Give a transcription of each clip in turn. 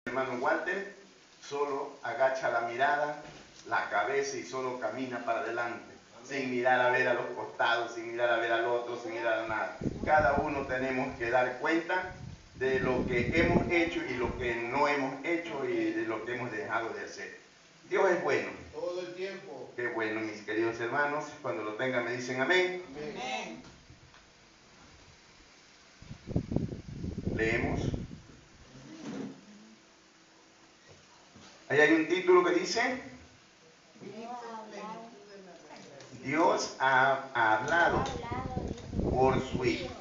hermano Walter solo agacha la mirada, la cabeza y solo camina para adelante, sin mirar a ver a los costados, sin mirar a ver al otro, sin mirar a nada. Cada uno tenemos que dar cuenta de lo que hemos hecho y lo que no hemos hecho y de lo que hemos dejado de hacer. Dios es bueno. Todo el tiempo. Qué bueno, mis queridos hermanos. Cuando lo tengan me dicen amén. Amén. Leemos. Ahí hay un título que dice: Dios ha hablado por su Hijo.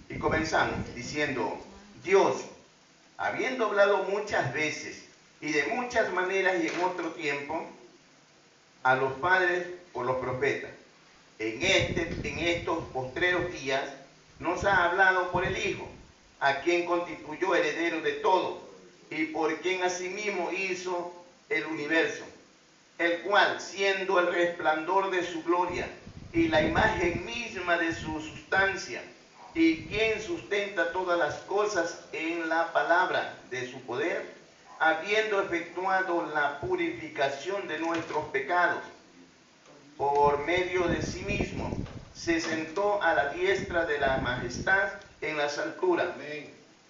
Y comenzamos diciendo: Dios, habiendo hablado muchas veces y de muchas maneras y en otro tiempo a los padres por los profetas, en estos postreros días nos ha hablado por el Hijo, a quien constituyó heredero de todo y por quien asimismo hizo el universo, el cual, siendo el resplandor de su gloria y la imagen misma de su sustancia, y quien sustenta todas las cosas en la palabra de su poder, habiendo efectuado la purificación de nuestros pecados, por medio de sí mismo, se sentó a la diestra de la majestad en las alturas,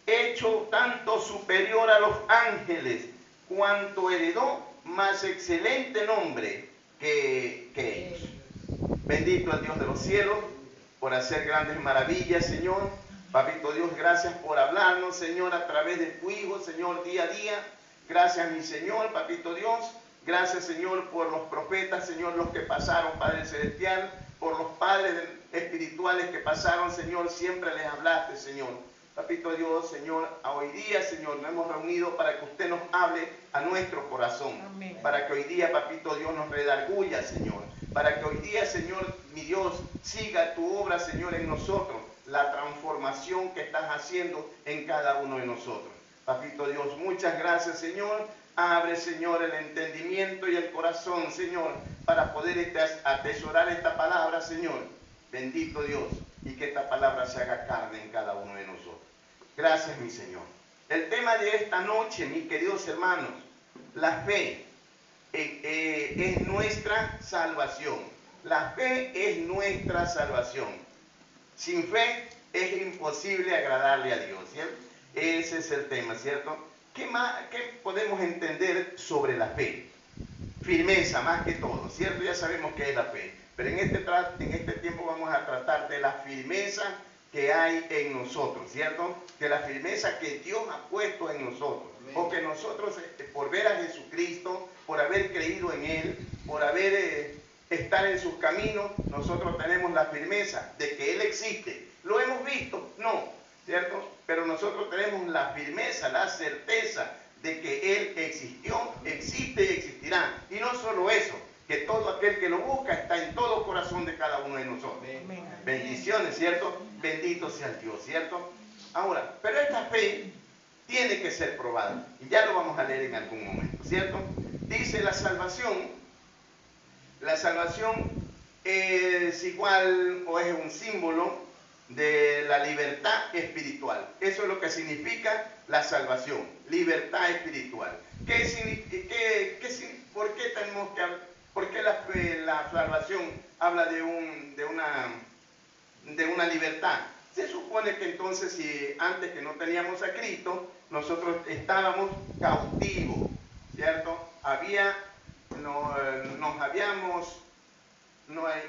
hecho tanto superior a los ángeles, cuanto heredó más excelente nombre que ellos. Bendito el Dios de los cielos, por hacer grandes maravillas, Señor. Papito Dios, gracias por hablarnos, Señor, a través de tu Hijo, Señor, día a día. Gracias, mi Señor, Papito Dios. Gracias, Señor, por los profetas, Señor, los que pasaron, Padre Celestial, por los padres espirituales que pasaron, Señor, siempre les hablaste, Señor. Papito Dios, Señor, a hoy día, Señor, nos hemos reunido para que usted nos hable a nuestro corazón. Amén. Para que hoy día, Papito Dios, nos redarguya, Señor. Para que hoy día, Señor, mi Dios, siga tu obra, Señor, en nosotros. La transformación que estás haciendo en cada uno de nosotros. Papito Dios, muchas gracias, Señor. Abre, Señor, el entendimiento y el corazón, Señor, para poder atesorar esta palabra, Señor. Bendito Dios, y que esta palabra se haga carne en cada uno de nosotros. Gracias, mi Señor. El tema de esta noche, mis queridos hermanos, la fe es nuestra salvación. La fe es nuestra salvación. Sin fe es imposible agradarle a Dios, ¿cierto? Ese es el tema, ¿cierto? ¿Qué podemos entender sobre la fe? Firmeza, más que todo, ¿cierto? Ya sabemos qué es la fe. Pero en este tiempo vamos a tratar de la firmeza que hay en nosotros, ¿cierto? De la firmeza que Dios ha puesto en nosotros. Amén. O que nosotros, por ver a Jesucristo, por haber creído en Él, por haber estar en sus caminos, nosotros tenemos la firmeza de que Él existe. ¿Lo hemos visto? No, ¿cierto? Pero nosotros tenemos la firmeza, la certeza de que Él existió, existe y existirá. Y no solo eso, que todo aquel que lo busca está en todo corazón de cada uno de nosotros. Amén. Bendiciones, ¿cierto? Bendito sea el Dios, ¿cierto? Ahora, pero esta fe tiene que ser probada. Y ya lo vamos a leer en algún momento, ¿cierto? Dice la salvación es igual o es un símbolo de la libertad espiritual. Eso es lo que significa la salvación, libertad espiritual. ¿Por qué la salvación habla de una libertad? Se supone que entonces, si antes que no teníamos a Cristo, nosotros estábamos cautivos, ¿cierto?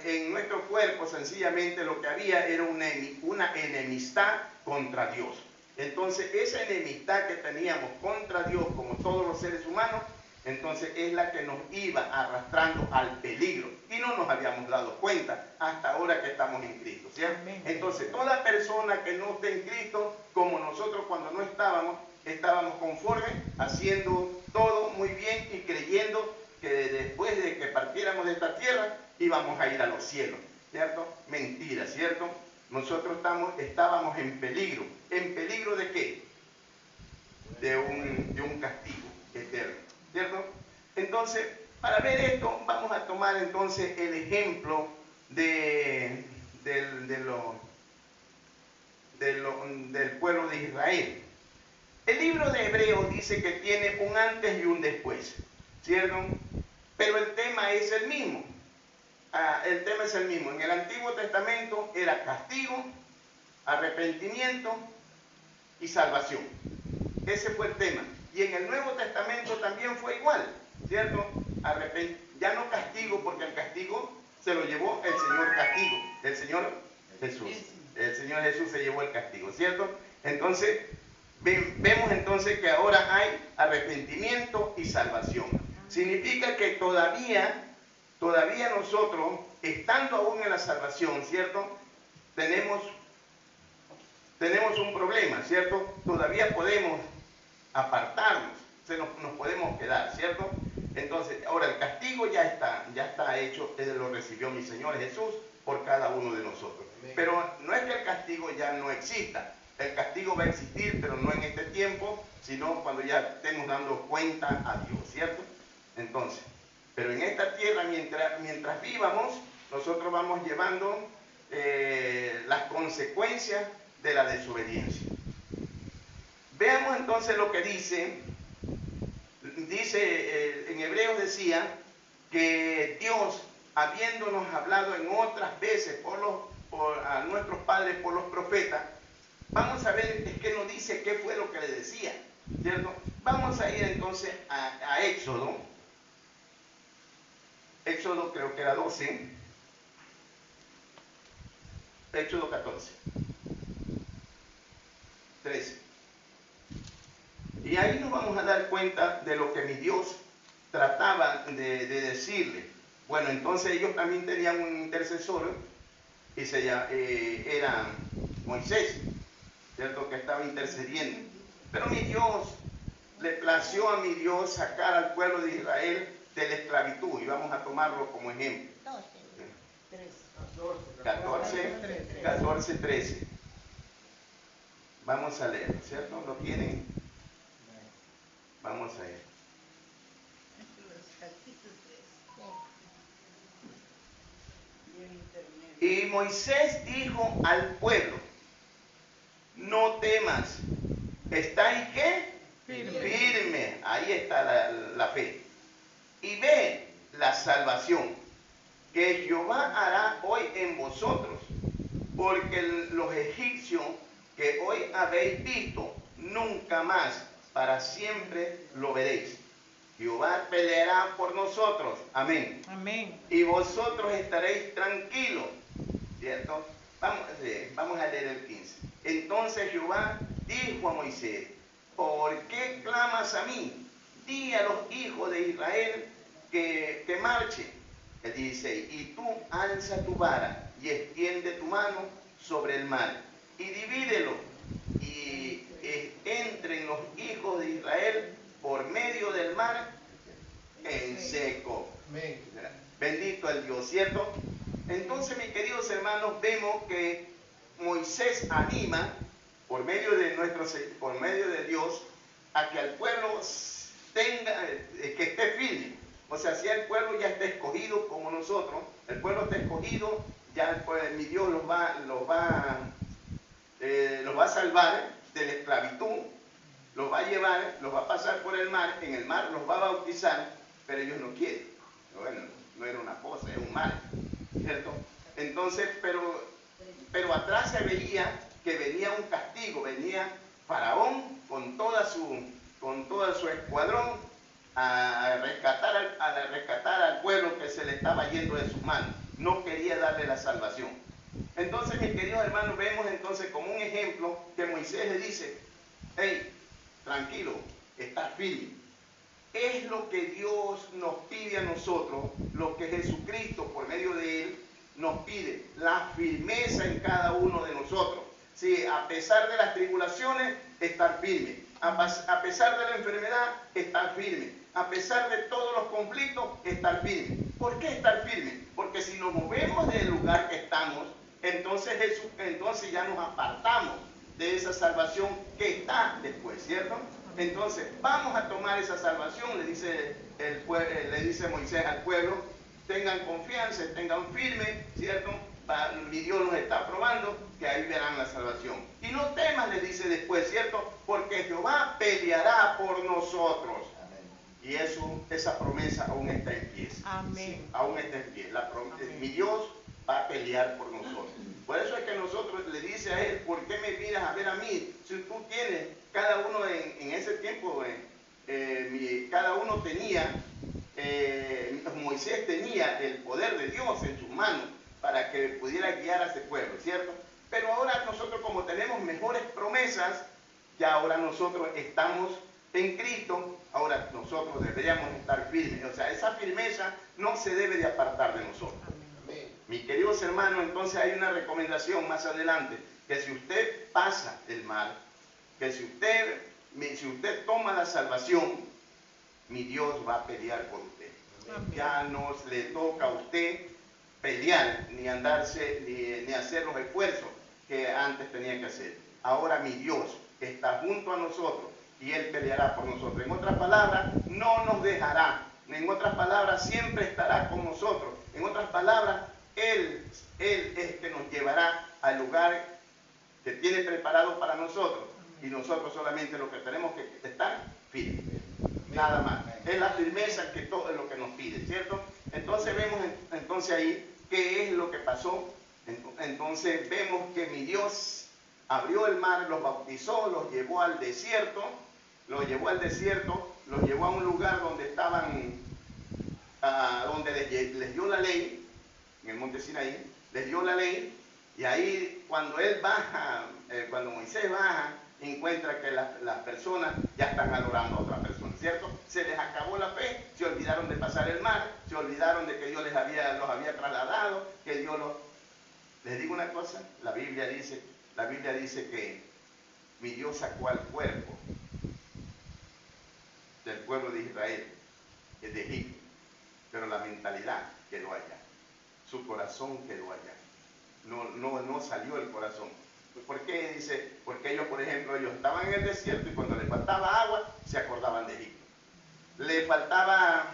En nuestro cuerpo sencillamente lo que había era una enemistad contra Dios. Entonces esa enemistad que teníamos contra Dios, como todos los seres humanos, entonces es la que nos iba arrastrando al peligro. Y no nos habíamos dado cuenta hasta ahora que estamos en Cristo, ¿cierto? Entonces toda persona que no esté en Cristo, como nosotros cuando no estábamos conformes, haciendo todo muy bien y creyendo que después de que partiéramos de esta tierra, íbamos a ir a los cielos, ¿cierto? Mentira, ¿cierto? Nosotros estábamos en peligro. ¿En peligro de qué? De un castigo eterno, ¿cierto? Entonces, para ver esto, vamos a tomar entonces el ejemplo del pueblo de Israel. El libro de Hebreos dice que tiene un antes y un después, ¿cierto? Pero el tema es el mismo. El tema es el mismo. En el Antiguo Testamento era castigo, arrepentimiento y salvación. Ese fue el tema. Y en el Nuevo Testamento también fue igual, ¿cierto? Ya no castigo, porque el castigo se lo llevó el Señor castigo, el Señor Jesús. El Señor Jesús se llevó el castigo, ¿cierto? Entonces, vemos entonces que ahora hay arrepentimiento y salvación. Significa que todavía nosotros, estando aún en la salvación, ¿cierto? Tenemos un problema, ¿cierto? Todavía podemos apartarnos, nos podemos quedar, ¿cierto? Entonces, ahora el castigo ya está hecho, lo recibió mi Señor Jesús por cada uno de nosotros. Pero no es que el castigo ya no exista, el castigo va a existir, pero no en este tiempo, sino cuando ya estemos dando cuenta a Dios, ¿cierto? Entonces, pero en esta tierra, mientras vivamos, nosotros vamos llevando las consecuencias de la desobediencia. Veamos entonces lo que dice en Hebreos decía que Dios, habiéndonos hablado en otras veces a nuestros padres por los profetas, vamos a ver, es que nos dice qué fue lo que le decía, ¿cierto? Vamos a ir entonces a Éxodo. Éxodo creo que era 12. Éxodo 14. 13. Y ahí nos vamos a dar cuenta de lo que mi Dios trataba de decirle. Bueno, entonces ellos también tenían un intercesor y era Moisés, ¿cierto? Que estaba intercediendo. Pero mi Dios, le plació a mi Dios sacar al pueblo de Israel de la esclavitud. Y vamos a tomarlo como ejemplo. 14, 13. Vamos a leer, ¿cierto? ¿Lo tienen? Vamos a ver. Y Moisés dijo al pueblo: no temas, ¿estáis qué? Firme. Ahí está la fe. Y ve la salvación que Jehová hará hoy en vosotros, porque los egipcios que hoy habéis visto, nunca más para siempre lo veréis. Jehová peleará por nosotros. Amén. Amén. Y vosotros estaréis tranquilos. ¿Cierto? Vamos a leer el 15. Entonces Jehová dijo a Moisés: ¿por qué clamas a mí? Di a los hijos de Israel que marchen. El 16. Y tú alza tu vara y extiende tu mano sobre el mar y divídelo, y entren los hijos de Israel por medio del mar en seco. Amén. Bendito el Dios, ¿cierto? Entonces, mis queridos hermanos, vemos que Moisés anima por medio de Dios a que el pueblo que esté firme. O sea, si el pueblo ya está escogido como nosotros, el pueblo está escogido, ya pues, mi Dios los va a salvar de la esclavitud, los va a llevar, los va a pasar por el mar, en el mar los va a bautizar, pero ellos no quieren. Bueno, no era una cosa, es un mar, ¿cierto? Entonces, pero atrás se veía que venía un castigo, venía Faraón con toda su escuadrón a rescatar al pueblo que se le estaba yendo de sus manos. No quería darle la salvación. Entonces, mis queridos hermanos, vemos entonces como un ejemplo que Moisés le dice: hey, tranquilo, está firme. Es lo que Dios nos pide a nosotros, lo que Jesucristo por medio de Él nos pide, la firmeza en cada uno de nosotros. Sí, a pesar de las tribulaciones, estar firme. A pesar de la enfermedad, estar firme. A pesar de todos los conflictos, estar firme. ¿Por qué estar firme? Porque si nos movemos del lugar que estamos, entonces ya nos apartamos de esa salvación que está después, ¿cierto? Entonces, vamos a tomar esa salvación, le dice Moisés al pueblo: tengan confianza, tengan firme, ¿cierto? mi Dios los está probando, que ahí verán la salvación. Y no temas, le dice después, ¿cierto? Porque Jehová peleará por nosotros. Y esa promesa aún está en pie. Amén. Sí, aún está en pie. Mi Dios va a pelear por nosotros. Por eso es que nosotros le dice a él, ¿por qué me miras a ver a mí? Si tú tienes, cada uno en ese tiempo, cada uno tenía, Moisés tenía el poder de Dios en sus manos para que pudiera guiar a ese pueblo, ¿cierto? Pero ahora nosotros, como tenemos mejores promesas, ya ahora nosotros estamos en Cristo, ahora nosotros deberíamos estar firmes. O sea, esa firmeza no se debe de apartar de nosotros. Amén. Mis queridos hermanos, entonces hay una recomendación más adelante, que si usted pasa el mal, que si usted toma la salvación, mi Dios va a pelear por usted. Amén. Ya no le toca a usted pelear, ni andarse, ni hacer los esfuerzos que antes tenía que hacer. Ahora mi Dios está junto a nosotros y Él peleará por nosotros. En otras palabras, no nos dejará. En otras palabras, siempre estará con nosotros. En otras palabras, Él es que nos llevará al lugar que tiene preparado para nosotros. Y nosotros solamente lo que tenemos que estar firmes. Nada más. Es la firmeza que todo lo que nos pide, ¿cierto? Entonces vemos entonces ahí qué es lo que pasó. Entonces vemos que mi Dios abrió el mar, los bautizó, los llevó al desierto, los llevó a un lugar donde estaban, donde les dio la ley, en el monte Sinaí, les dio la ley, y ahí cuando él baja, cuando Moisés baja, encuentra que las personas ya están adorando a otra persona, ¿cierto? Se les acabó la fe, se olvidaron de pasar el mar, se olvidaron de que Dios los había trasladado, que Dios los... Les digo una cosa, la Biblia dice que mi Dios sacó al cuerpo del pueblo de Israel, de Egipto, pero la mentalidad quedó allá, su corazón quedó allá, no salió el corazón. ¿Por qué? Dice, porque ellos, por ejemplo, ellos estaban en el desierto y cuando les faltaba agua, se acordaban de Egipto. Le faltaba,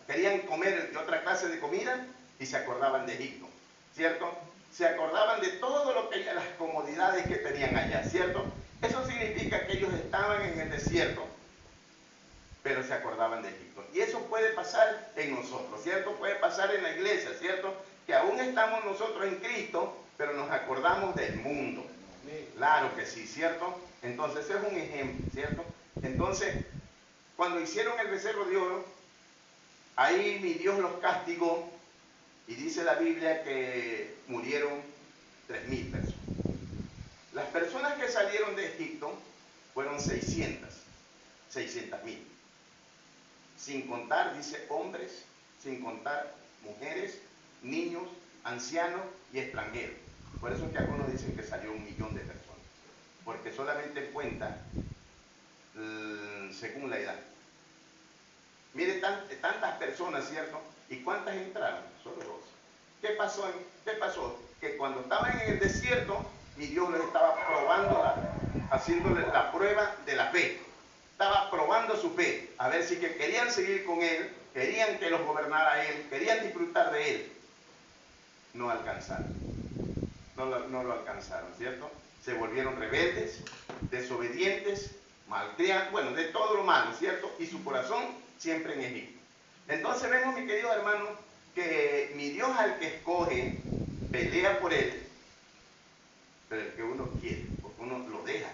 querían comer de otra clase de comida y se acordaban de Egipto, ¿cierto? Se acordaban de todo lo que las comodidades que tenían allá, ¿cierto? Eso significa que ellos estaban en el desierto, pero se acordaban de Egipto. Y eso puede pasar en nosotros, ¿cierto? Puede pasar en la iglesia, ¿cierto? Que aún estamos nosotros en Cristo, pero nos acordamos del mundo. Claro que sí, ¿cierto? Entonces, ese es un ejemplo, ¿cierto? Entonces, cuando hicieron el becerro de oro, ahí mi Dios los castigó y dice la Biblia que murieron 3.000 personas. Las personas que salieron de Egipto fueron 600.000. Sin contar, dice, hombres, sin contar mujeres, niños, ancianos y extranjeros. Por eso es que algunos dicen que salió 1 millón de personas. Porque solamente cuenta según la edad. Mire tantas personas, ¿cierto? ¿Y cuántas entraron? Solo 12. ¿Qué pasó? Que cuando estaban en el desierto, mi Dios les estaba probando, haciéndoles la prueba de la fe. Estaba probando su fe, a ver si que querían seguir con Él, querían que los gobernara Él, querían disfrutar de Él. No alcanzaron. No lo alcanzaron, ¿cierto? Se volvieron rebeldes, desobedientes, malcriados, bueno, de todo lo malo, ¿cierto? Y su corazón siempre en Egipto. Entonces vemos, mi querido hermano, que mi Dios al que escoge, pelea por él, pero el que uno quiere, porque uno lo deja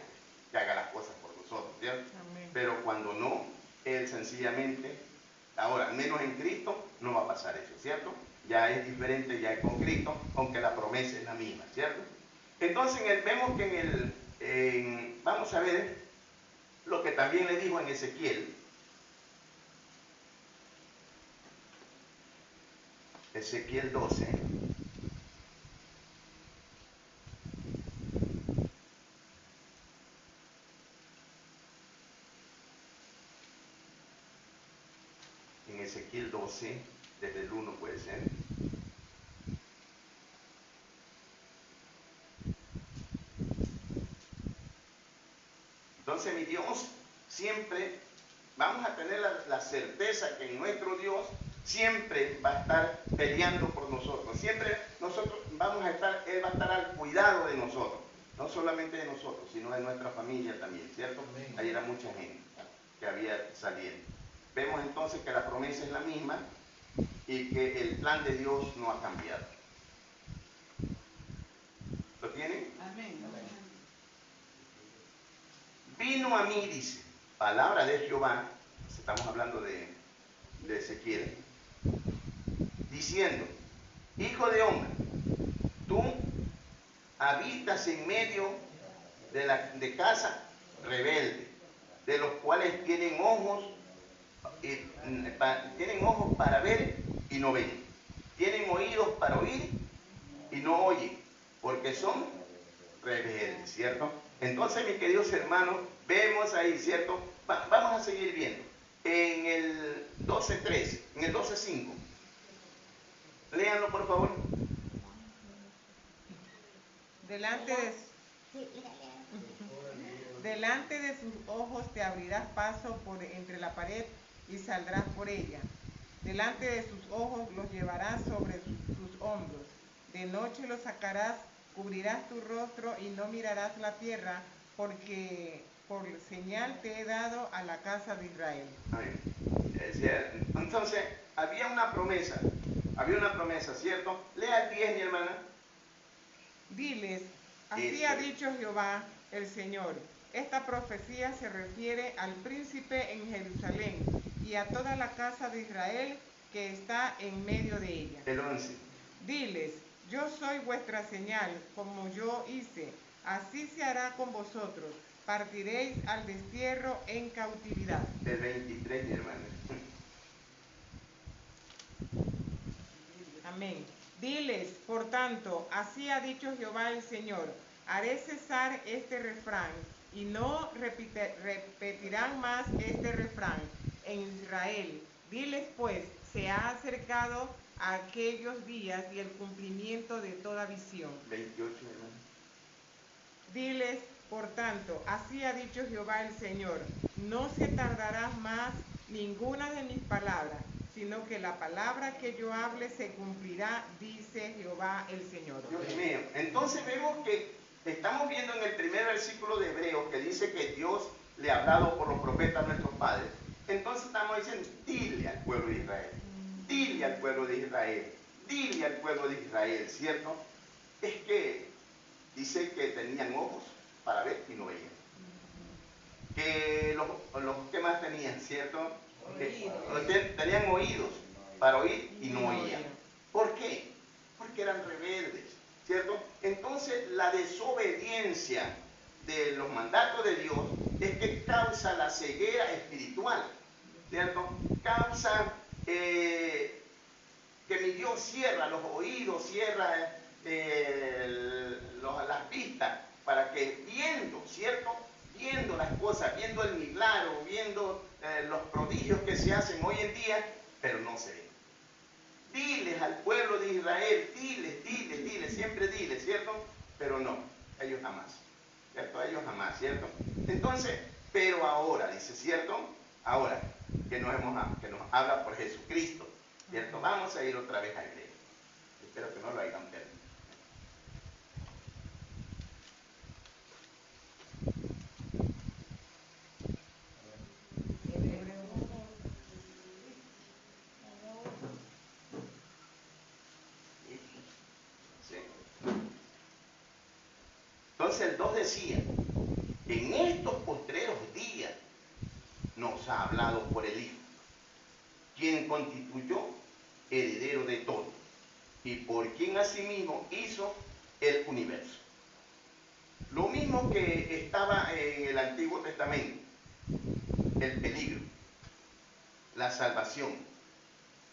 que haga las cosas por nosotros, ¿cierto? Amén. Pero cuando no, Él sencillamente, ahora, al menos en Cristo, no va a pasar eso, ¿cierto? Ya es diferente, ya es con Cristo, aunque la promesa es la misma, ¿cierto? Entonces vemos que vamos a ver lo que también le dijo en Ezequiel. Ezequiel 12. En Ezequiel 12, desde el 1 puede ser. Entonces mi Dios siempre, vamos a tener la certeza que en nuestro Dios siempre va a estar peleando por nosotros. Siempre nosotros vamos a estar, Él va a estar al cuidado de nosotros. No solamente de nosotros, sino de nuestra familia también, ¿cierto? Ahí era mucha gente que había saliendo. Vemos entonces que la promesa es la misma y que el plan de Dios no ha cambiado. ¿Lo tienen? Amén. Vino a mí, dice, palabra de Jehová, estamos hablando de Ezequiel, diciendo, hijo de hombre, tú habitas en medio de casa rebelde, de los cuales tienen ojos para ver y no ven, tienen oídos para oír y no oyen, porque son rebeldes, ¿cierto? Entonces, mis queridos hermanos, vemos ahí, ¿cierto? Vamos a seguir viendo. En el 12.3, en el 12.5, léanlo por favor. Delante de sus ojos te abrirás paso por entre la pared y saldrás por ella. Delante de sus ojos los llevarás sobre sus hombros. De noche los sacarás, cubrirás tu rostro y no mirarás la tierra, porque por señal te he dado a la casa de Israel. Amén. Entonces, había una promesa, ¿cierto? Lea el 10, mi hermana. Diles, así ha dicho Jehová el Señor. Esta profecía se refiere al príncipe en Jerusalén y a toda la casa de Israel que está en medio de ella. El 11. Diles, yo soy vuestra señal, como yo hice, así se hará con vosotros. Partiréis al destierro en cautividad. El 23, mi hermana. Amén. Diles, por tanto, así ha dicho Jehová el Señor, haré cesar este refrán, y no repetirán más este refrán en Israel. Diles pues, se ha acercado a aquellos días y el cumplimiento de toda visión. 28, hermano. Diles, por tanto, así ha dicho Jehová el Señor, no se tardará más ninguna de mis palabras, sino que la palabra que yo hable se cumplirá, dice Jehová el Señor. Dios mío. Entonces vemos que estamos viendo en el primer versículo de Hebreos que dice que Dios le ha hablado por los profetas a nuestros padres. Entonces estamos diciendo, dile al pueblo de Israel, dile al pueblo de Israel, dile al pueblo de Israel, ¿cierto? Es que dice que tenían ojos para ver y no veían. Que los que más tenían, ¿cierto? Tenían oídos para oír y no oían. ¿Por qué? Porque eran rebeldes, ¿cierto? Entonces la desobediencia de los mandatos de Dios es que causa la ceguera espiritual, ¿cierto? Causa que mi Dios cierra los oídos, cierra las vistas, para que viendo, ¿cierto? Viendo las cosas, viendo el milagro, viendo los prodigios que se hacen hoy en día, pero no se ven. Diles al pueblo de Israel, diles, siempre diles, ¿cierto? Pero no, ellos jamás, ¿cierto? Ellos jamás, ¿cierto? Entonces, pero ahora, dice, ¿cierto? Ahora que nos habla por Jesucristo, ¿cierto? Vamos a ir otra vez a Hebreos. Espero que no lo hayan perdido. Entonces el 2 decía, en estos postreros días nos ha hablado por el Hijo, quien constituyó heredero de todo, y por quien asimismo hizo el universo. Lo mismo que estaba en el Antiguo Testamento, el peligro, la salvación,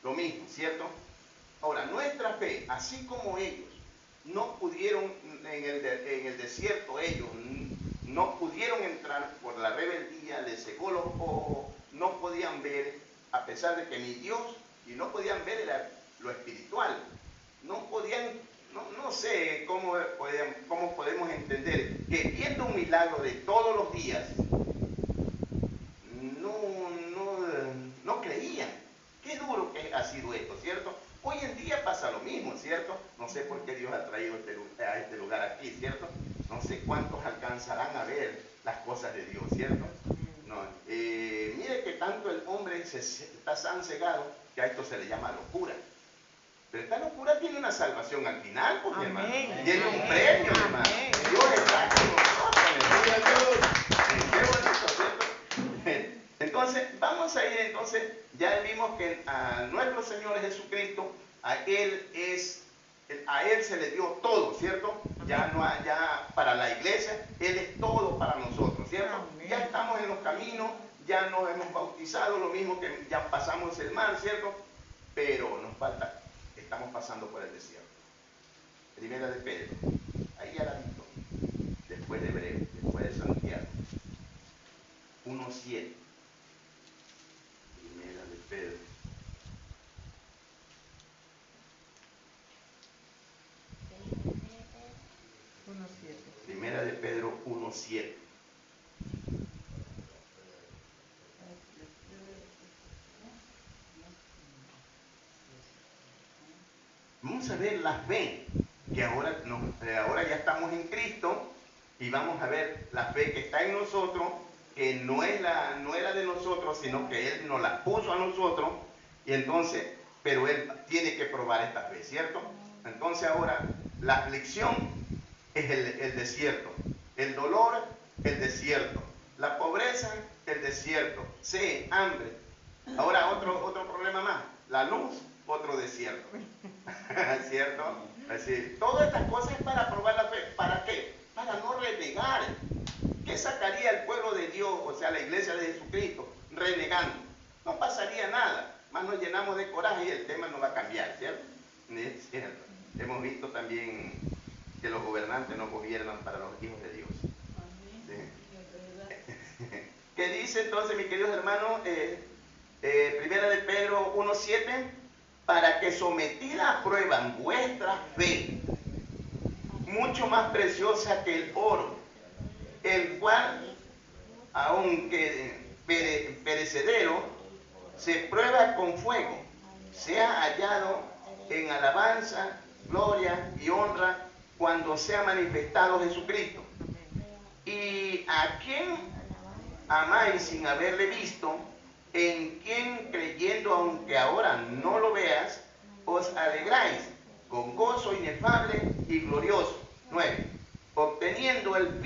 lo mismo, ¿cierto? Ahora, nuestra fe, así como ellos, no pudieron en el desierto, ellos no pudieron entrar por la rebeldía, les cegó los ojos, no podían ver, a pesar de que mi Dios, y no podían ver lo espiritual, no podían, no sé cómo podemos entender que viendo un milagro de todos los días, no creían. Qué duro que ha sido sé por qué Dios ha traído a este lugar aquí, ¿cierto? No sé cuántos alcanzarán a ver las cosas de Dios, ¿cierto? No, mire que tanto el hombre está tan cegado que a esto se le llama locura. Pero esta locura tiene una salvación al final, pues, mi hermano. Tiene un premio, mi hermano. Dios está con nosotros, mi hermano. Qué bonito, ¿cierto? Entonces, vamos a ir, entonces, ya vimos que a nuestro Señor Jesucristo, a Él se le dio todo, ¿cierto? Ya para la iglesia, Él es todo para nosotros, ¿cierto? Ya estamos en los caminos, ya nos hemos bautizado, lo mismo que ya pasamos el mar, ¿cierto? Pero nos falta. Estamos pasando por el desierto. Primera de Pedro, ahí al ladito, después de Hebreo, después de Santiago. 1:7. Primera de Pedro. Primera de Pedro 1:7. Vamos a ver la fe, que ahora ya estamos en Cristo, y vamos a ver la fe que está en nosotros, que no era de nosotros, sino que Él nos la puso a nosotros, y entonces, pero Él tiene que probar esta fe, ¿cierto? Entonces ahora, la aflicción es el desierto, el dolor, el desierto, la pobreza, el desierto, sed, hambre. Ahora otro problema más, la luz, otro desierto. ¿Cierto? Es decir, todas estas cosas es para probar la fe. ¿Para qué? Para no renegar. ¿Qué sacaría el pueblo de Dios, o sea, la iglesia de Jesucristo, renegando? No pasaría nada, más nos llenamos de coraje y el tema no va a cambiar, ¿cierto? Es cierto. Hemos visto también que los gobernantes no gobiernan para los hijos de Dios. ¿Sí? ¿Qué dice entonces, mis queridos hermanos? Primera de Pedro 1:7, para que sometida a prueba vuestra fe, mucho más preciosa que el oro, el cual, aunque perecedero, se prueba con fuego, sea hallado en alabanza, gloria y honra cuando sea manifestado Jesucristo. Y a quien amáis sin haberle visto, en quien creyendo aunque ahora no lo veas, os alegráis con gozo inefable y glorioso. 9. Obteniendo el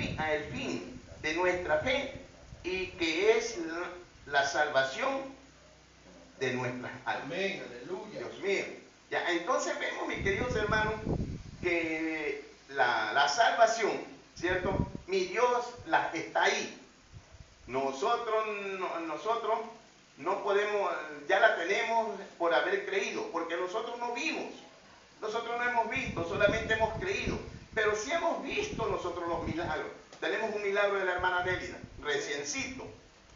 fin de nuestra fe, y que es la salvación de nuestras almas. Amén, aleluya. Dios mío. Ya, entonces vemos, mis queridos hermanos, que la salvación, ¿cierto? Mi Dios está ahí. Nosotros no podemos, ya la tenemos por haber creído, porque nosotros no vimos, nosotros no hemos visto, solamente hemos creído, pero sí hemos visto nosotros los milagros. Tenemos un milagro de la hermana Nélida, reciencito,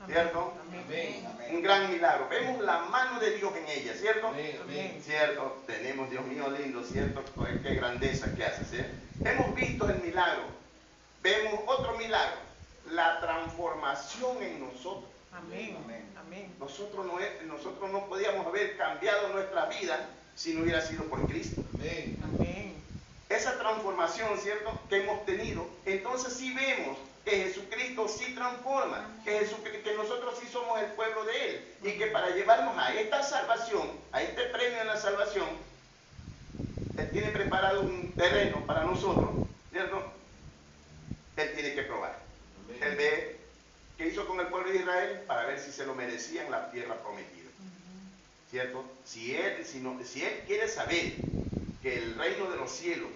¿cierto? Amén. Un gran milagro. Vemos la mano de Dios en ella, ¿cierto? Amén. ¿Cierto? Tenemos, Dios mío lindo, ¿cierto? Qué grandeza que hace, ¿cierto? Hemos visto el milagro. Vemos otro milagro, la transformación en nosotros. Amén. Amén. Nosotros no podíamos haber cambiado nuestra vida si no hubiera sido por Cristo. Amén. Amén. Esa transformación, ¿cierto?, que hemos tenido, entonces sí vemos que Jesucristo sí transforma, que nosotros sí somos el pueblo de Él, y que para llevarnos a esta salvación, a este premio en la salvación, Él tiene preparado un terreno para nosotros, ¿cierto? Él tiene que probar. Él ve qué hizo con el pueblo de Israel para ver si se lo merecían la tierra prometida, ¿cierto? Si él quiere saber que el reino de los cielos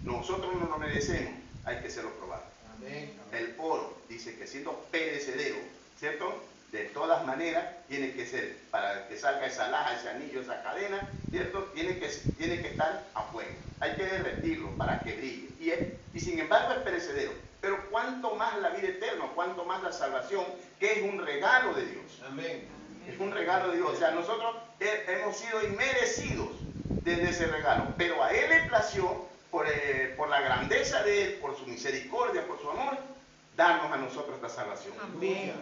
nosotros no lo merecemos, hay que hacerlo probar. Amén. El oro dice que siendo perecedero, ¿cierto? De todas maneras tiene que ser, para que salga esa alhaja, ese anillo, esa cadena, ¿cierto? Tiene que estar a fuego. Hay que derretirlo para que brille. Y sin embargo es perecedero. Pero cuánto más la vida eterna, cuánto más la salvación, que es un regalo de Dios. Amén. Es un regalo de Dios. O sea, nosotros hemos sido inmerecidos de ese regalo. Pero a Él le plació, por la grandeza de Él, por su misericordia, por su amor, darnos a nosotros esta salvación. Amén.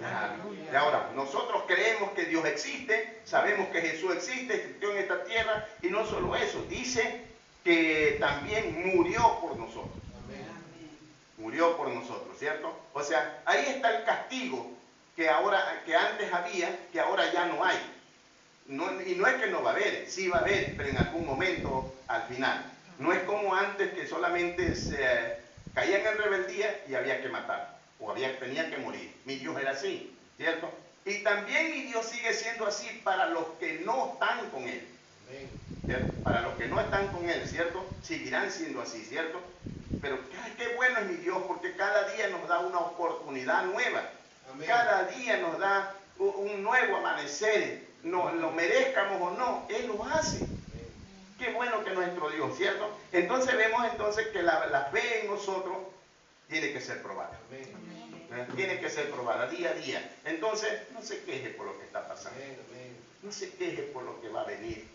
Y ahora, nosotros creemos que Dios existe, sabemos que Jesús existe, existió en esta tierra, y no solo eso, dice que también murió por nosotros. Amén. Murió por nosotros, ¿cierto? O sea, ahí está el castigo que ahora, que antes había, que ahora ya no hay. Y no es que no va a haber, sí va a haber, pero en algún momento al final. No es como antes que solamente se caían en rebeldía y había que matar, o tenía que morir. Mi Dios era así, ¿cierto? Y también mi Dios sigue siendo así para los que no están con Él. ¿Cierto? Para los que no están con Él, ¿cierto? Seguirán siendo así, ¿cierto? Pero ay, qué bueno es mi Dios, porque cada día nos da una oportunidad nueva. Amén. Cada día nos da un nuevo amanecer, no, lo merezcamos o no, Él lo hace. Qué bueno que nuestro Dios, ¿cierto? Entonces vemos entonces que la fe en nosotros tiene que ser probada. Tiene que ser probada día a día. Entonces, no se queje por lo que está pasando. No se queje por lo que va a venir.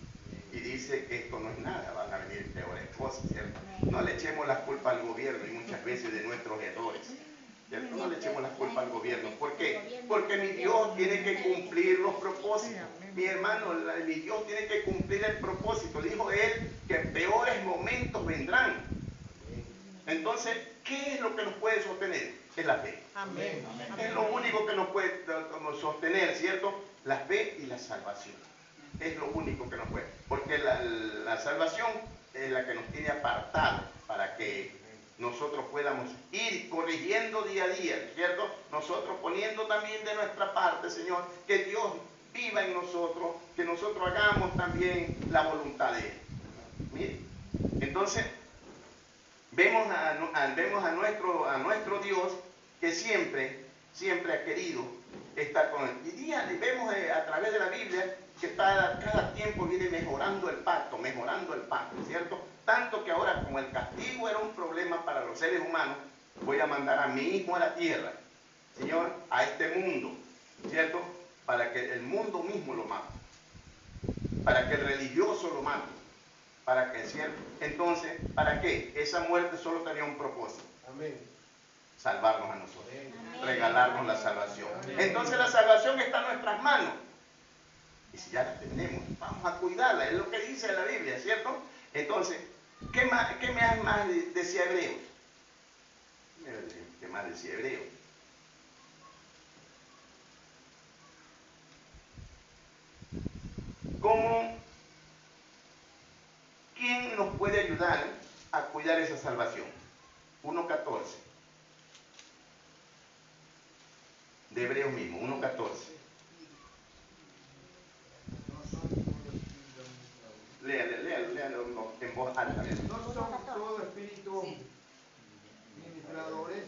Y dice que esto no es nada, van a venir peores cosas, ¿cierto? No le echemos la culpa al gobierno y muchas veces de nuestros errores. ¿Cierto? No le echemos la culpa al gobierno. ¿Por qué? Porque mi Dios tiene que cumplir los propósitos. Mi hermano, mi Dios tiene que cumplir el propósito. Dijo Él que peores momentos vendrán. Entonces, ¿qué es lo que nos puede sostener? Es la fe. Amén. Es lo único que nos puede sostener, ¿cierto? La fe y la salvación. Es lo único que nos puede. Porque la salvación es la que nos tiene apartados para que nosotros podamos ir corrigiendo día a día, ¿cierto? Nosotros poniendo también de nuestra parte, Señor, que Dios viva en nosotros, que nosotros hagamos también la voluntad de Él. Mire, entonces vemos a nuestro Dios que siempre ha querido estar con Él. Y vemos a través de la Biblia que cada tiempo viene mejorando el pacto, ¿cierto? Tanto que ahora, como el castigo era un problema para los seres humanos, voy a mandar a mi hijo a la tierra, Señor, a este mundo, ¿cierto? Para que el mundo mismo lo mate, para que el religioso lo mate, para que, ¿cierto? Entonces, ¿para qué? Esa muerte solo tenía un propósito. Amén. Salvarnos a nosotros, Amén. Regalarnos la salvación. Amén. Entonces la salvación está en nuestras manos. Y si ya la tenemos, vamos a cuidarla, es lo que dice la Biblia, ¿cierto? Entonces, ¿qué más decía Hebreos? ¿Qué más decía Hebreos? ¿Quién nos puede ayudar a cuidar esa salvación? 1.14. De Hebreos mismo, 1.14. Léalo en voz alta. No son todo espíritu ministradores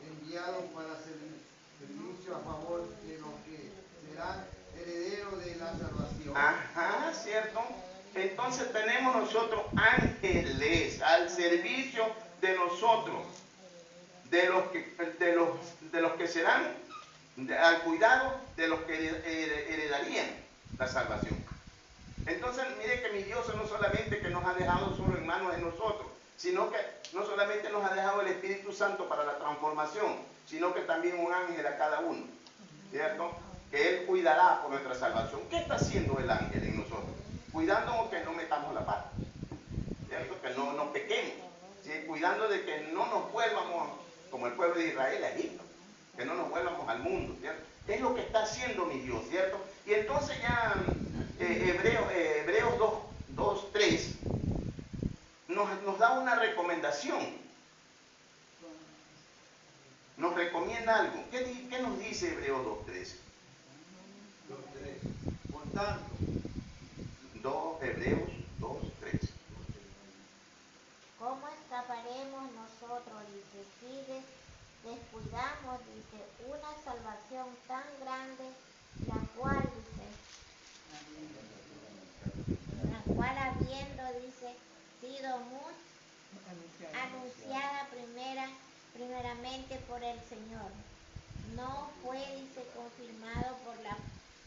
enviados para servicio a favor de los que serán herederos de la salvación. Ajá, ¿cierto? Entonces tenemos nosotros ángeles al servicio de nosotros, de los que serán al cuidado de los que heredarían la salvación. Entonces, mire que mi Dios no solamente que nos ha dejado solo en manos de nosotros, sino que no solamente nos ha dejado el Espíritu Santo para la transformación, sino que también un ángel a cada uno, ¿cierto? Que Él cuidará por nuestra salvación. ¿Qué está haciendo el ángel en nosotros? Cuidándonos que no metamos la pata, ¿cierto? Que no pequemos, ¿sí? Cuidando de que no nos vuelvamos, como el pueblo de Israel, a Egipto, que no nos vuelvamos al mundo, ¿cierto? Es lo que está haciendo mi Dios, ¿cierto? Y entonces ya Hebreos 2.3 nos da una recomendación. Nos recomienda algo. ¿Qué nos dice Hebreos 2.3? 2:3. Por tanto, Hebreos 2.3. ¿Cómo escaparemos nosotros? Dice, si descuidamos, dice, una salvación tan grande, la cual habiendo, dice, sido anunciada primeramente por el Señor, no fue, dice, confirmado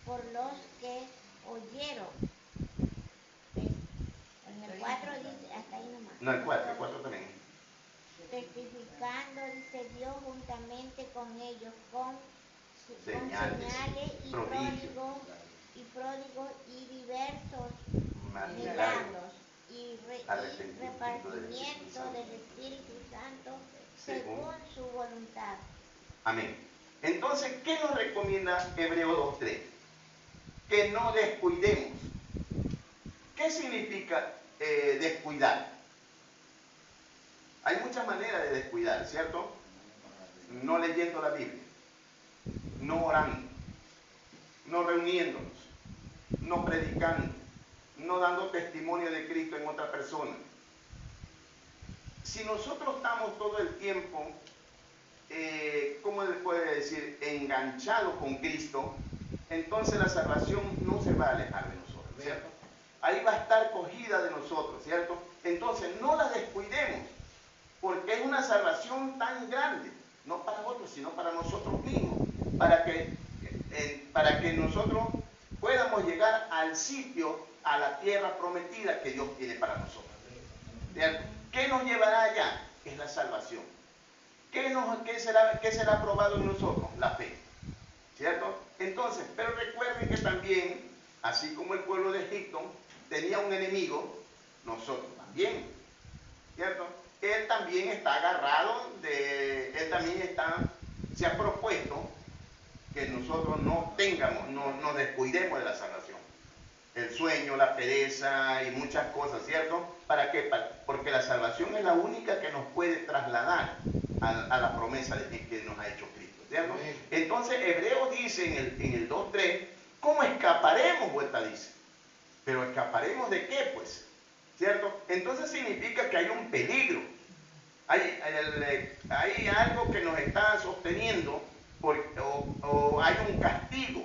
por los que oyeron. En el 4 dice, hasta ahí nomás. No, el 4 también. Testificando, dice Dios, juntamente con ellos, con Señales, y prodigios pródigos y diversos milagros. milagros y Arrepentimiento repartimiento del Espíritu Santo según su voluntad. Amén. Entonces, ¿qué nos recomienda Hebreos 2:3? Que no descuidemos. ¿Qué significa descuidar? Hay muchas maneras de descuidar, ¿cierto? No leyendo la Biblia, no orando, no reuniéndonos, no predicando, no dando testimonio de Cristo en otra persona. Si nosotros estamos todo el tiempo, ¿cómo le puede decir?, enganchados con Cristo, entonces la salvación no se va a alejar de nosotros, ¿cierto? Ahí va a estar cogida de nosotros, ¿cierto? Entonces no la descuidemos, porque es una salvación tan grande, no para otros, sino para nosotros mismos, para que nosotros podamos llegar al sitio, a la tierra prometida que Dios tiene para nosotros, ¿cierto? ¿Qué nos llevará allá? Es la salvación. ¿Qué será probado en nosotros? La fe, ¿cierto? Entonces, pero recuerden que también, así como el pueblo de Egipto tenía un enemigo, nosotros también, ¿cierto? Él también está agarrado, él también se ha propuesto que nosotros no nos descuidemos de la salvación. El sueño, la pereza y muchas cosas, ¿cierto? ¿Para qué? Porque la salvación es la única que nos puede trasladar a la promesa que nos ha hecho Cristo, ¿cierto? Entonces Hebreo dice en el 2:3, ¿cómo escaparemos? Vuelta dice. Pero ¿escaparemos de qué, pues? ¿Cierto? Entonces significa que hay un peligro. Hay algo que nos está sosteniendo o hay un castigo.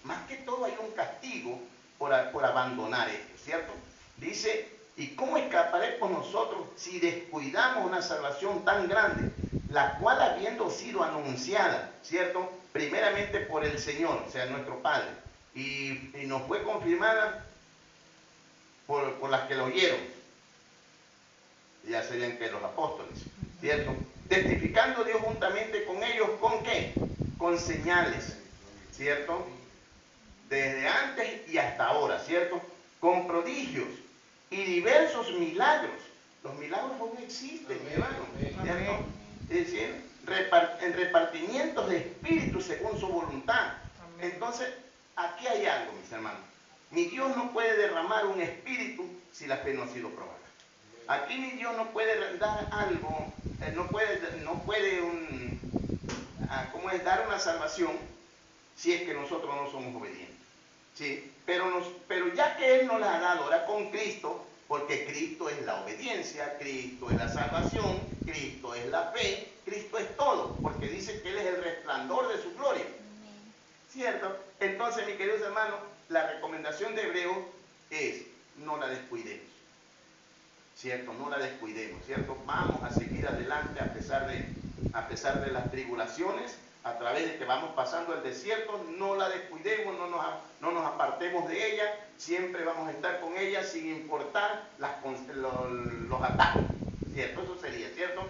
Más que todo hay un castigo por abandonar esto, ¿cierto? Dice, ¿y cómo escaparemos nosotros si descuidamos una salvación tan grande, la cual habiendo sido anunciada, ¿cierto?, primeramente por el Señor, o sea, nuestro Padre, y nos fue confirmada por las que lo oyeron, ya serían que los apóstoles, ¿cierto? Testificando Dios juntamente con ellos, ¿con qué? Con señales, ¿cierto? Desde antes y hasta ahora, ¿cierto? Con prodigios y diversos milagros. Los milagros aún existen, mi hermano, ¿cierto? Es decir, en repartimientos de espíritu según su voluntad. Entonces, aquí hay algo, mis hermanos. Mi Dios no puede derramar un espíritu si la fe no ha sido probada. Aquí mi Dios no puede dar algo, ¿cómo es? Dar una salvación si es que nosotros no somos obedientes. ¿Sí? Pero ya que Él nos la ha dado ahora con Cristo, porque Cristo es la obediencia, Cristo es la salvación, Cristo es la fe, Cristo es todo, porque dice que Él es el resplandor de su gloria. ¿Cierto? Entonces, mis queridos hermanos, la recomendación de Hebreo es, no la descuidemos. ¿Cierto? No la descuidemos, ¿cierto? Vamos a seguir adelante a pesar de las tribulaciones, a través de que vamos pasando el desierto, no la descuidemos, no nos apartemos de ella, siempre vamos a estar con ella sin importar los ataques, ¿cierto? Eso sería, ¿cierto?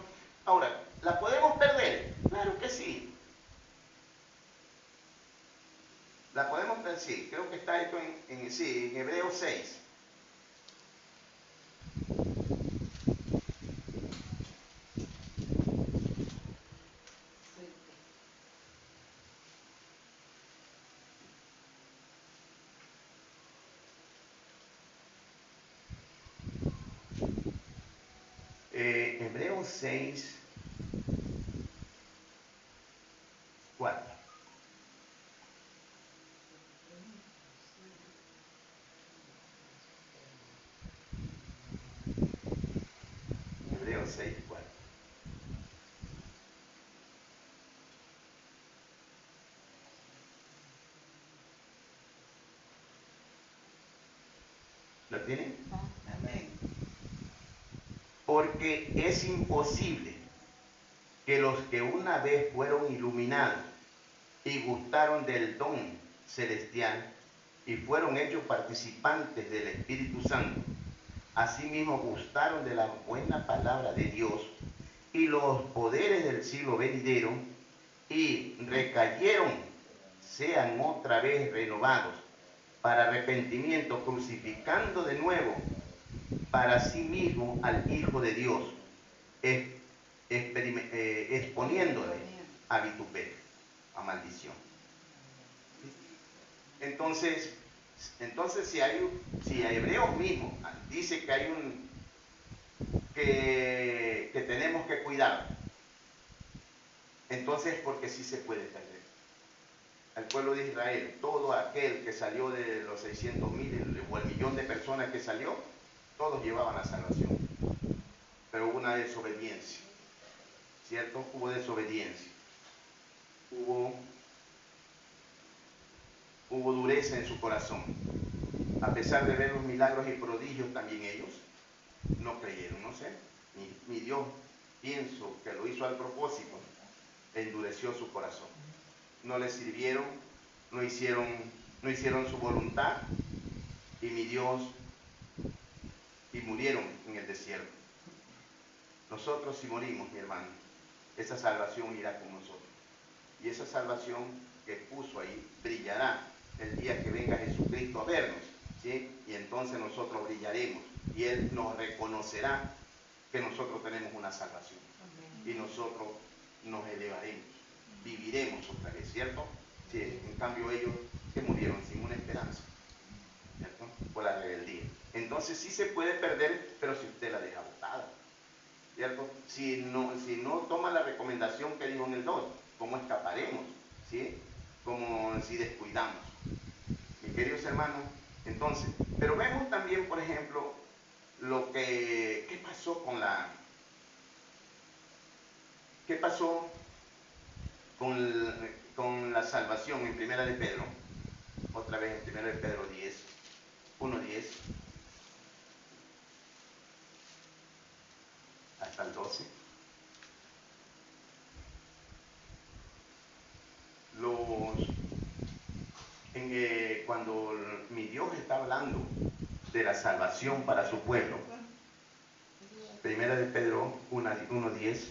Ahora, ¿la podemos perder? Claro que sí. La podemos perder, sí, creo que está esto en Hebreos 6. Hebreos 6, 4. Hebreos 6, 4. ¿Lo tienen? Amén. Porque es imposible que los que una vez fueron iluminados y gustaron del don celestial y fueron hechos participantes del Espíritu Santo, asimismo gustaron de la buena palabra de Dios y los poderes del siglo venidero y recayeron, sean otra vez renovados para arrepentimiento, crucificando de nuevo para sí mismo al Hijo de Dios, exponiéndole a vituperio, a maldición. Entonces si a Hebreos mismo dice que hay que tenemos que cuidar, entonces porque sí se puede perder. Al pueblo de Israel, todo aquel que salió de los 600,000 o el millón de personas que salió, todos llevaban la salvación. Pero hubo una desobediencia, ¿cierto? Hubo desobediencia. Hubo dureza en su corazón. A pesar de ver los milagros y prodigios, también ellos no creyeron, no sé. Ni Dios, pienso que lo hizo al propósito, endureció su corazón. No le sirvieron, no hicieron su voluntad, y mi Dios, y murieron en el desierto. Nosotros si morimos, mi hermano, esa salvación irá con nosotros. Y esa salvación que puso ahí brillará el día que venga Jesucristo a vernos, ¿sí? Y entonces nosotros brillaremos y Él nos reconocerá que nosotros tenemos una salvación. Y nosotros nos elevaremos, viviremos otra vez, ¿cierto? Sí, en cambio ellos que murieron sin una esperanza, ¿cierto? Por la rebeldía. Entonces sí se puede perder, pero si usted la deja botada, ¿cierto? Si no toma la recomendación que dijo en el 2, ¿cómo escaparemos? ¿Sí? Como si descuidamos. Mis queridos hermanos, entonces, pero vemos también, por ejemplo, ¿qué pasó con la salvación en Primera de Pedro? Otra vez en Primera de Pedro 1:10 hasta el 12. Cuando mi Dios está hablando de la salvación para su pueblo, Primera de Pedro 1:10.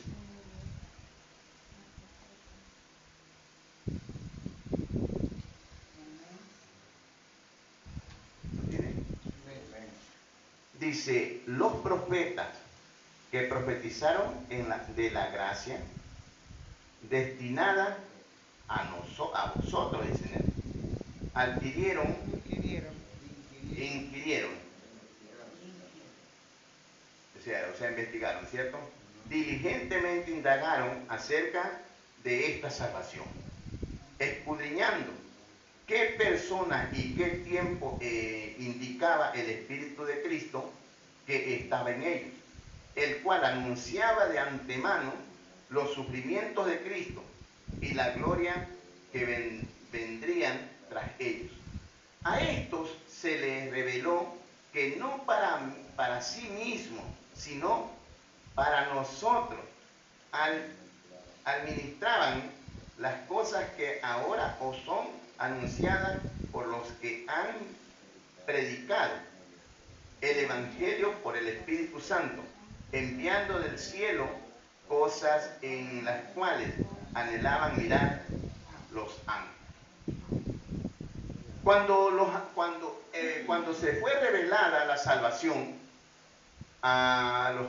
¿Lo tiene? Dice, los profetas que profetizaron de la gracia destinada a vosotros, dicen, inquirieron, o sea, investigaron, ¿cierto? Diligentemente indagaron acerca de esta salvación, escudriñando qué persona y qué tiempo indicaba el Espíritu de Cristo que estaba en ellos, el cual anunciaba de antemano los sufrimientos de Cristo y la gloria que vendrían tras ellos. A estos se les reveló que no para sí mismos, sino para nosotros, administraban las cosas que ahora os son anunciadas por los que han predicado el Evangelio por el Espíritu Santo, enviando del cielo cosas en las cuales anhelaban mirar los ángeles. Cuando se fue revelada la salvación a los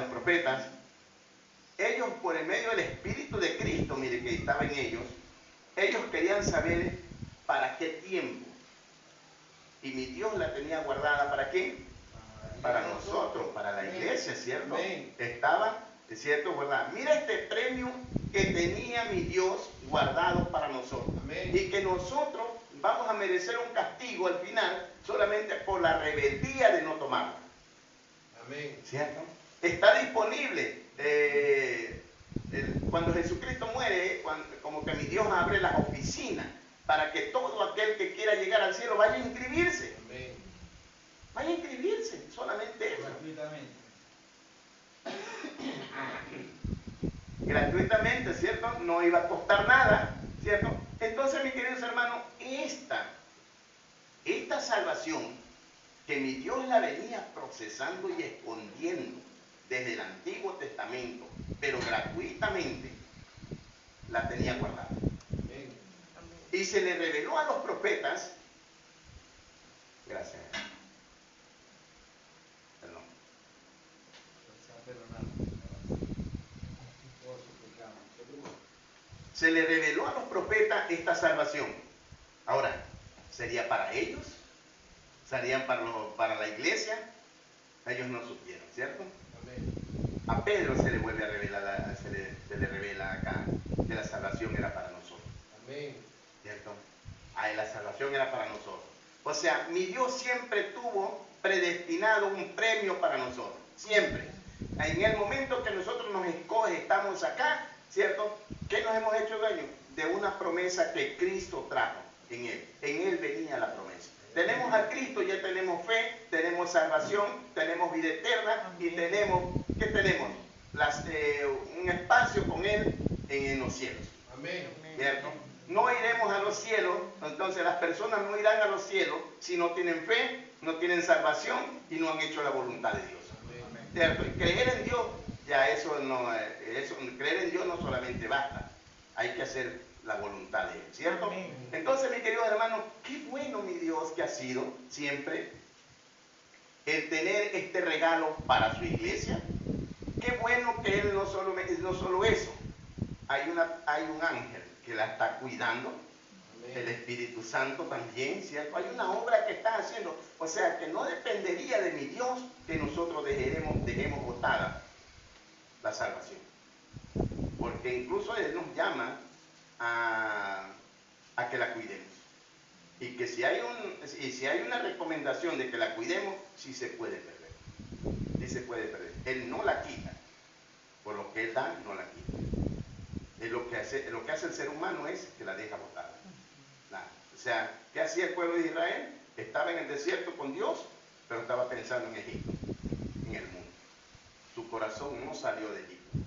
profetas, ellos por el medio del Espíritu de Cristo, mire que estaba en ellos querían saber para qué tiempo. Y mi Dios la tenía guardada, ¿para qué? Para nosotros, para la iglesia, ¿cierto? Estaba, ¿cierto? Guardada. Mira este premio que tenía mi Dios guardado para nosotros. Y que nosotros vamos a merecer un castigo al final solamente por la rebeldía de no tomarlo. Amén. ¿Cierto? Está disponible. Cuando Jesucristo muere, como que mi Dios abre las oficinas para que todo aquel que quiera llegar al cielo vaya a inscribirse. Amén. Vaya a inscribirse, solamente eso. Gratuitamente, ¿cierto? No iba a costar nada, ¿cierto? Entonces, mis queridos hermanos, esta salvación que mi Dios la venía procesando y escondiendo desde el Antiguo Testamento, pero gratuitamente, la tenía guardada. Y se le reveló a los profetas, gracias, perdón, esta salvación. Ahora, ¿sería para ellos? ¿Serían para la iglesia? Ellos no supieron, ¿cierto? Amén. A Pedro se le vuelve a revelar, se le revela acá que la salvación era para nosotros. Amén. ¿Cierto? La salvación era para nosotros. O sea, mi Dios siempre tuvo predestinado un premio para nosotros. Siempre. En el momento que nosotros nos escoge, estamos acá, ¿cierto? ¿Qué nos hemos hecho dueño? De una promesa que Cristo trajo en Él. En Él venía la promesa. Tenemos a Cristo, ya tenemos fe, tenemos salvación, tenemos vida eterna y tenemos, ¿qué tenemos? Un espacio con Él en los cielos. Amén. ¿Cierto? No iremos a los cielos, entonces las personas no irán a los cielos si no tienen fe, no tienen salvación y no han hecho la voluntad de Dios. ¿Cierto? Y creer en Dios, ya creer en Dios no solamente basta, hay que hacer la voluntad de Él, ¿cierto? Entonces, mi querido hermano, qué bueno mi Dios que ha sido siempre el tener este regalo para su iglesia. Qué bueno que Él no solo eso, hay un ángel que la está cuidando, el Espíritu Santo también, ¿cierto? Hay una obra que está haciendo, o sea, que no dependería de mi Dios que nosotros dejemos botada la salvación, porque incluso Él nos llama a que la cuidemos, y que si hay una recomendación de que la cuidemos, sí se puede perder, sí se puede perder. Él no la quita, por lo que Él da, no la quita. Lo que hace el ser humano es que la deja botada. O sea, ¿qué hacía el pueblo de Israel? Estaba en el desierto con Dios, pero estaba pensando en Egipto, en el mundo. Su corazón no salió de Egipto,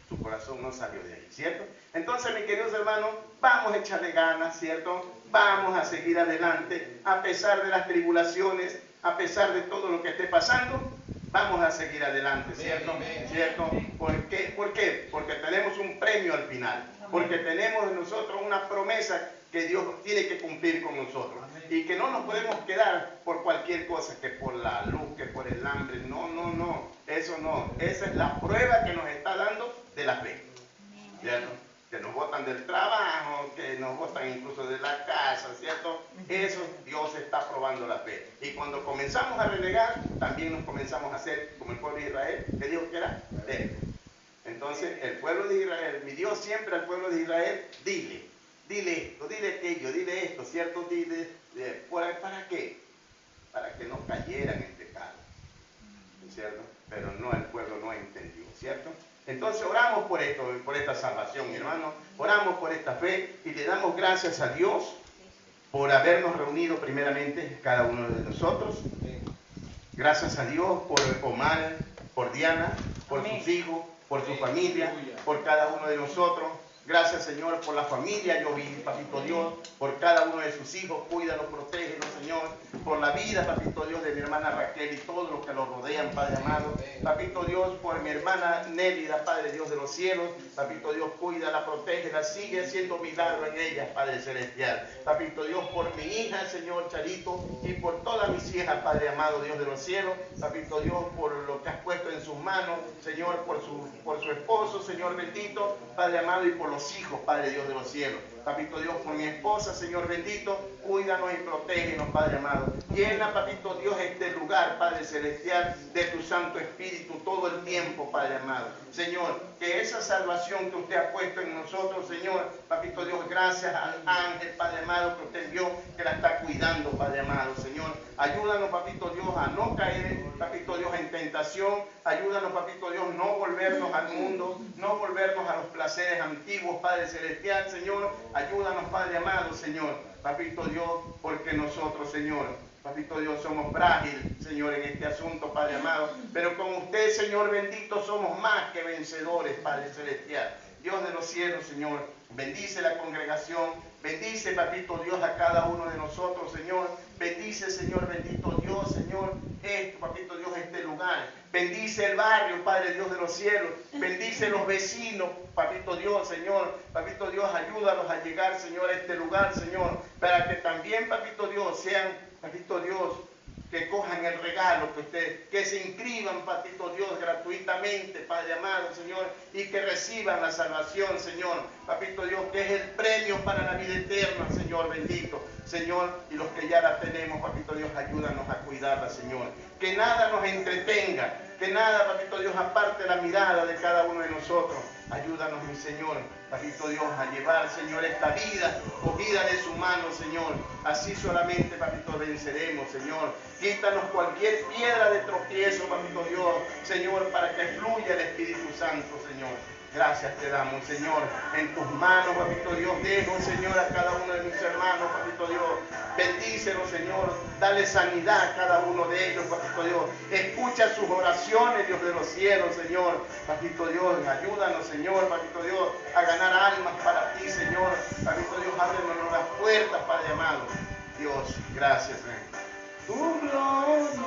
su corazón no salió de ahí, ¿cierto? Entonces, mis queridos hermanos, vamos a echarle ganas, ¿cierto? Vamos a seguir adelante, a pesar de las tribulaciones, a pesar de todo lo que esté pasando, vamos a seguir adelante, ¿cierto? ¿Cierto? ¿Por qué? ¿Por qué? Porque tenemos un premio al final, porque tenemos en nosotros una promesa que Dios tiene que cumplir con nosotros. Y que no nos podemos quedar por cualquier cosa, que por la luz, que por el hambre. No, no, no. Eso no. Esa es la prueba que nos está dando de la fe. ¿Cierto? Que nos botan del trabajo, que nos botan incluso de la casa, ¿cierto? Eso Dios está probando la fe. Y cuando comenzamos a renegar, también nos comenzamos a hacer como el pueblo de Israel, que dijo que era débil. Entonces, el pueblo de Israel, mi Dios siempre al pueblo de Israel, dile esto, dile aquello, dile esto, ¿cierto? ¿Para qué? Para que no cayeran en pecado, ¿cierto? Pero no, el pueblo no entendió, ¿cierto? Entonces oramos por esto, por esta salvación, mi hermano, oramos por esta fe y le damos gracias a Dios por habernos reunido primeramente cada uno de nosotros. Gracias a Dios por Omar, por Diana, por sus hijos, por su familia, por cada uno de nosotros. Gracias, Señor, por la familia, yo vi, Papito Dios, por cada uno de sus hijos, cuídalos, protégelos, Señor, por la vida, Papito Dios, de mi hermana Raquel y todos los que los rodean, Padre amado. Papito Dios, por mi hermana Nélida, Padre Dios de los cielos, Papito Dios, cuídala, protégela, sigue haciendo milagro en ella, Padre celestial. Papito Dios, por mi hija, Señor Charito, y por todas mis hijas, Padre amado, Dios de los cielos. Papito Dios, por lo que has puesto en sus manos, Señor, por su esposo, Señor bendito, Padre amado, y por los hijos, Padre Dios de los cielos. Papito Dios, por mi esposa, Señor bendito, cuídanos y protégenos, Padre amado. Llena, Papito Dios, este lugar, Padre celestial, de tu Santo Espíritu todo el tiempo, Padre amado. Señor, que esa salvación que usted ha puesto en nosotros, Señor, Papito Dios, gracias al ángel, Padre amado, que usted vio que la está cuidando, Padre amado. Señor, ayúdanos, Papito Dios, a no caer, Papito Dios, en tentación. Ayúdanos, Papito Dios, no volvernos al mundo, no volvernos a los placeres antiguos, Padre celestial, Señor. Ayúdanos, Padre amado, Señor, Papito Dios, porque nosotros, Señor, Papito Dios, somos frágiles, Señor, en este asunto, Padre amado, pero con usted, Señor bendito, somos más que vencedores, Padre celestial. Dios de los cielos, Señor, bendice la congregación, bendice, Papito Dios, a cada uno de nosotros, Señor. Bendice, Señor bendito Dios, Señor, Papito Dios, este lugar. Bendice el barrio, Padre Dios de los cielos. Bendice los vecinos, Papito Dios, Señor. Papito Dios, ayúdanos a llegar, Señor, a este lugar, Señor, para que también, Papito Dios, sean, Papito Dios, que cojan el regalo que se inscriban, Papito Dios, gratuitamente, Padre amado, Señor, y que reciban la salvación, Señor, Papito Dios, que es el premio para la vida eterna, Señor bendito, Señor, y los que ya la tenemos, Papito Dios, ayúdanos a cuidarla, Señor, que nada nos entretenga, que nada, Papito Dios, aparte la mirada de cada uno de nosotros. Ayúdanos, mi Señor, Papito Dios, a llevar, Señor, esta vida, cogida de su mano, Señor. Así solamente, Papito, venceremos, Señor. Quítanos cualquier piedra de tropiezo, Papito Dios, Señor, para que fluya el Espíritu Santo, Señor. Gracias te damos, Señor. En tus manos, Papito Dios, dejo, Señor, a cada uno de mis hermanos, Papito Dios. Bendícelos, Señor. Dale sanidad a cada uno de ellos, Papito Dios. Escucha sus oraciones, Dios de los cielos, Señor. Papito Dios, ayúdanos, Señor, Papito Dios, a ganar almas para ti, Señor. Papito Dios, ábrenos las puertas, Padre amado. Dios, gracias, Rey. Tu gloria.